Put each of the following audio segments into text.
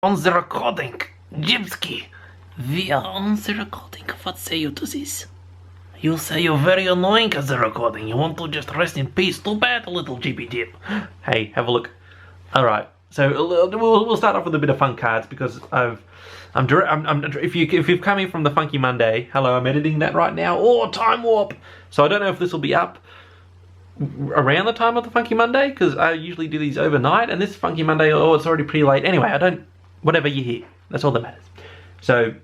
on the recording. Gypsy, we are on the recording. What say you to this? You say you're very annoying at the recording. You want to just rest in peace. Too bad, little Gypsy Gyp. Hey, have a look. Alright, so we'll start off with a bit of fun cards because if you've come in from the Funky Monday, hello, I'm editing that right now. Oh, time warp! So I don't know if this will be up around the time of the Funky Monday, because I usually do these overnight, and this Funky Monday, oh, it's already pretty late. Anyway, whatever you hear, that's all that matters. So,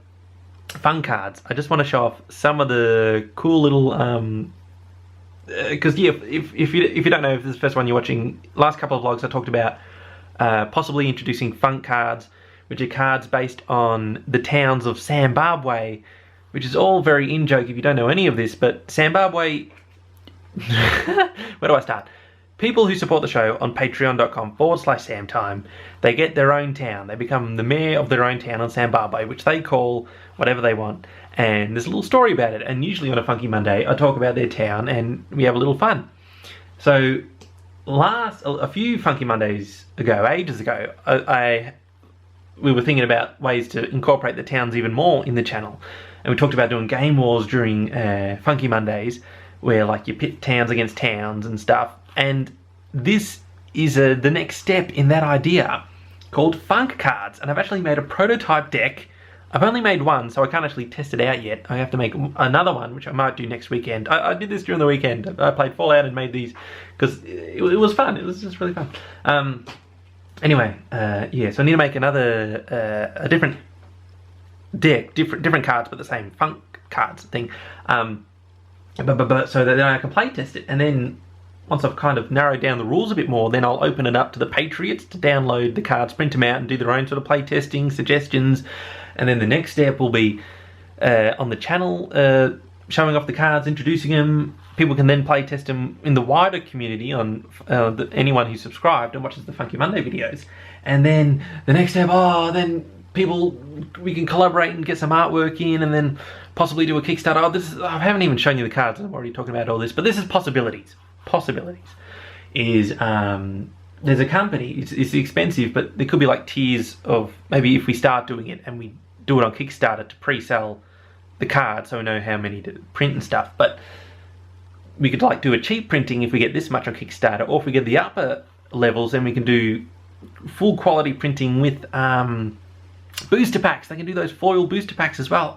fun cards. I just want to show off some of the cool little, because yeah, if you don't know, if this is the first one you're watching, last couple of vlogs I talked about possibly introducing funk cards, which are cards based on the towns of Zimbabwe, which is all very in-joke if you don't know any of this, but Zimbabwe... Where do I start? People who support the show on patreon.com/SAMTIME, they get their own town. They become the mayor of their own town in Zimbabwe, which they call whatever they want. And there's a little story about it. And usually on a Funky Monday, I talk about their town and we have a little fun. So a few Funky Mondays ago, ages ago, we were thinking about ways to incorporate the towns even more in the channel. And we talked about doing game wars during Funky Mondays, where like you pit towns against towns and stuff. And this is the next step in that idea, called funk cards. And I've actually made a prototype deck. I've only made one, so I can't actually test it out yet. I have to make another one, which I might do next weekend. I did this during the weekend. I played Fallout and made these because it was fun. It was just really fun. Anyway, yeah, so I need to make another, a different deck, different cards, but the same funk cards thing. So that then I can play test it, and then once I've kind of narrowed down the rules a bit more, then I'll open it up to the Patriots to download the cards, print them out, and do their own sort of play testing, suggestions. And then the next step will be on the channel, showing off the cards, introducing them. People can then play test them in the wider community on anyone who's subscribed and watches the Funky Monday videos. And then the next step, then we can collaborate and get some artwork in, and then possibly do a Kickstarter. I haven't even shown you the cards. I'm already talking about all this, but this is possibilities. Possibilities is there's a company. It's expensive, but there could be like tiers of maybe if we start doing it and we do it on Kickstarter to pre-sell the cards, so we know how many to print and stuff. But we could like do a cheap printing if we get this much on Kickstarter, or if we get the upper levels, then we can do full quality printing with booster packs. They can do those foil booster packs as well.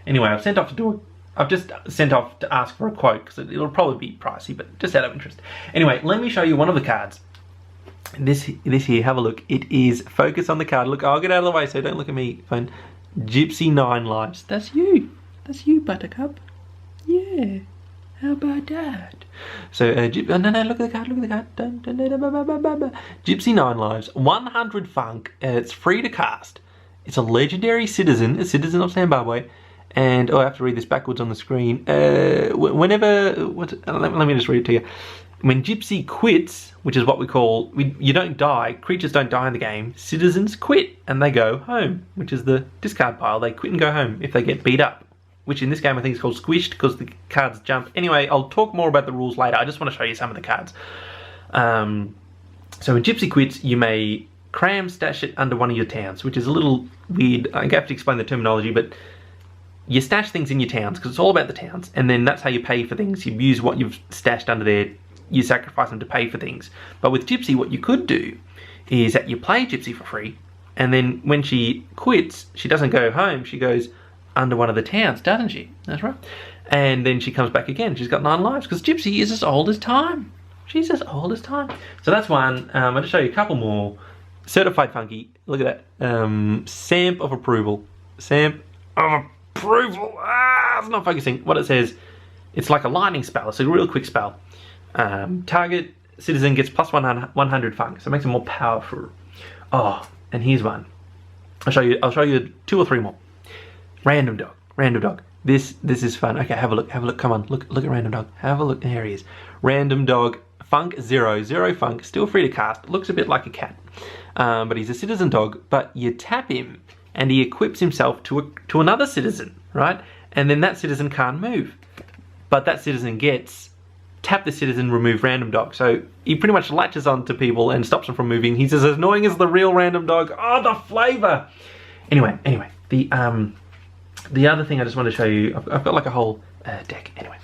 Anyway, I've just sent off to ask for a quote because it'll probably be pricey, but just out of interest. Anyway, let me show you one of the cards. This here, have a look. It is focus on the card. Look, I'll get out of the way so don't look at me. Phone. Gypsy 9 lives. That's you. That's you, Buttercup. Yeah. How about that? So, no, look at the card, look at the card. Gypsy 9 lives, 100 funk, it's free to cast. It's a legendary citizen, a citizen of Zimbabwe, and I have to read this backwards on the screen. Let me just read it to you. When Gypsy quits, which is what we call, you don't die, creatures don't die in the game, citizens quit and they go home, which is the discard pile. They quit and go home if they get beat up, which in this game I think is called squished because the cards jump. Anyway, I'll talk more about the rules later. I just want to show you some of the cards. So when Gypsy quits, you may stash it under one of your towns, which is a little weird. I have to explain the terminology, but you stash things in your towns because it's all about the towns, and then that's how you pay for things. You use what you've stashed under there, you sacrifice them to pay for things. But with Gypsy, what you could do is that you play Gypsy for free, and then when she quits, she doesn't go home, she goes under one of the towns, doesn't she? That's right. And then she comes back again. She's got 9 lives because Gypsy is as old as time. She's as old as time. So that's one. I'm going to show you a couple more. Certified Funky. Look at that. Stamp of approval. Stamp of approval. It's not focusing. What it says, it's like a lightning spell. It's a real quick spell. Target citizen gets plus 100 funk. So it makes it more powerful. And here's one. I'll show you 2 or 3 more. Random dog. Random dog. This is fun. Okay, have a look. Have a look. Come on. Look at Random dog. Have a look. There he is. Random dog. Funk 0. 0 funk. Still free to cast. Looks a bit like a cat. But he's a citizen dog. But you tap him and he equips himself to another citizen, right? And then that citizen can't move. But that citizen gets tap the citizen, remove random dog. So he pretty much latches on to people and stops them from moving. He's as annoying as the real random dog. Oh, the flavour! Anyway, the other thing I just want to show you, I've got like a whole deck, anyway,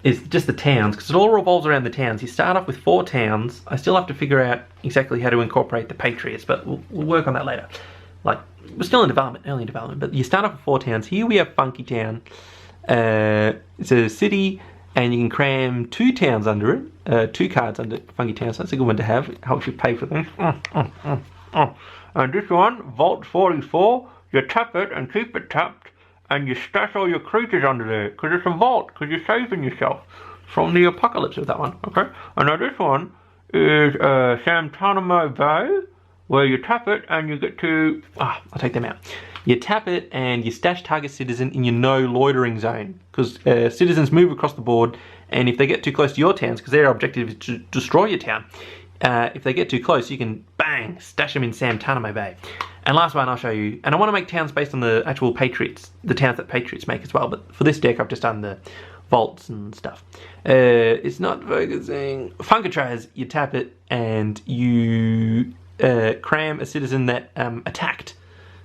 is just the towns, because it all revolves around the towns. You start off with 4 towns. I still have to figure out exactly how to incorporate the Patriots, but we'll work on that later. Like, we're still in development, early in development, but you start off with 4 towns. Here we have Funky Town. It's a city, and you can cram 2 towns under it, 2 cards under Funky Town, so that's a good one to have. It helps you pay for things. And this one, Vault 44, you tap it and keep it tapped, and you stash all your creatures under there, because it's a vault, because you're saving yourself from the apocalypse of that one, okay? And now this one is SAMTIME Bay, where you tap it and you get to, I'll take them out. You tap it and you stash target citizen in your no loitering zone, because citizens move across the board, and if they get too close to your towns, because their objective is to destroy your town, if they get too close, you can bang, stash them in SAMTIME Bay. And last one I'll show you, and I want to make towns based on the actual Patriots, the towns that Patriots make as well, but for this deck I've just done the vaults and stuff. It's not focusing. Funkatraz, you tap it and you cram a citizen that attacked,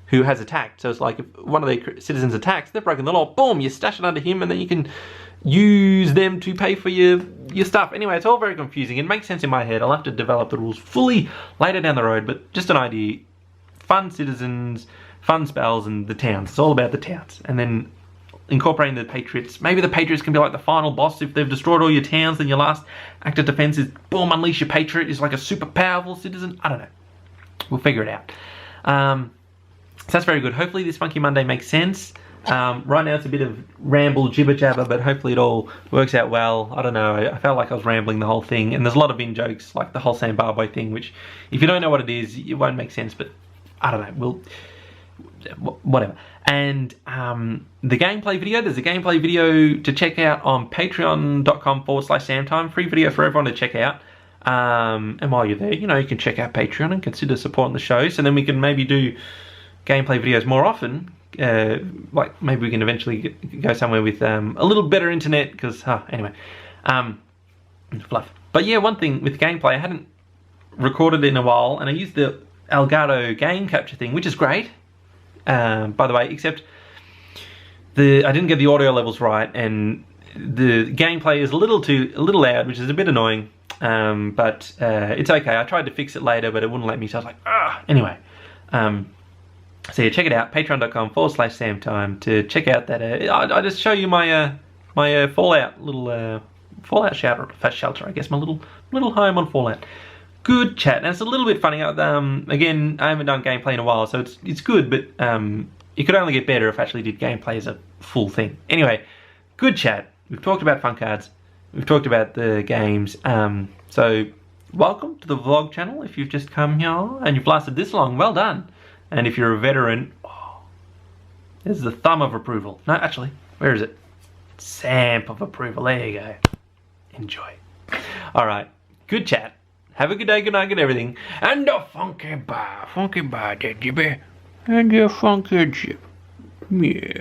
who has attacked. So it's like if one of the citizens attacks, they've broken the law, boom, you stash it under him, and then you can use them to pay for your stuff. Anyway, it's all very confusing. It makes sense in my head. I'll have to develop the rules fully later down the road, but just an idea. Fun citizens, fun spells, and the towns. It's all about the towns. And then incorporating the Patriots. Maybe the Patriots can be like the final boss. If they've destroyed all your towns, then your last act of defense is, boom, unleash your Patriot. Is like a super powerful citizen. I don't know. We'll figure it out. So that's very good. Hopefully this Funky Monday makes sense. Right now it's a bit of ramble, jibber jabber, but hopefully it all works out well. I don't know, I felt like I was rambling the whole thing, and there's a lot of in-jokes, like the whole Zimbabwe thing, which if you don't know what it is, it won't make sense, but I don't know, whatever. And the gameplay video, there's a gameplay video to check out on patreon.com/SamTime, free video for everyone to check out. And while you're there, you know, you can check out Patreon and consider supporting the show, so then we can maybe do gameplay videos more often. Like maybe we can eventually go somewhere with a little better internet, because anyway, fluff. But yeah, one thing with gameplay, I hadn't recorded in a while, and I used the Elgato game capture thing, which is great, by the way, except I didn't get the audio levels right, and the gameplay is a little loud, which is a bit annoying, but it's okay. I tried to fix it later, but it wouldn't let me, so I was like, anyway. So yeah, check it out, patreon.com/SamTime, to check out that. I just show you my my Fallout Fallout shelter, I guess, my little home on Fallout. Good chat, and it's a little bit funny. Again, I haven't done gameplay in a while, so it's good, but it could only get better if I actually did gameplay as a full thing. Anyway, good chat. We've talked about fun cards. We've talked about the games. So welcome to the vlog channel. If you've just come here and you've lasted this long, well done. And if you're a veteran, there's the thumb of approval. No, actually, where is it? Samp of approval. There you go. Enjoy. All right. Good chat. Have a good day, good night, good everything. And a funky bar, there, Jibby. And your funky jib. Yeah.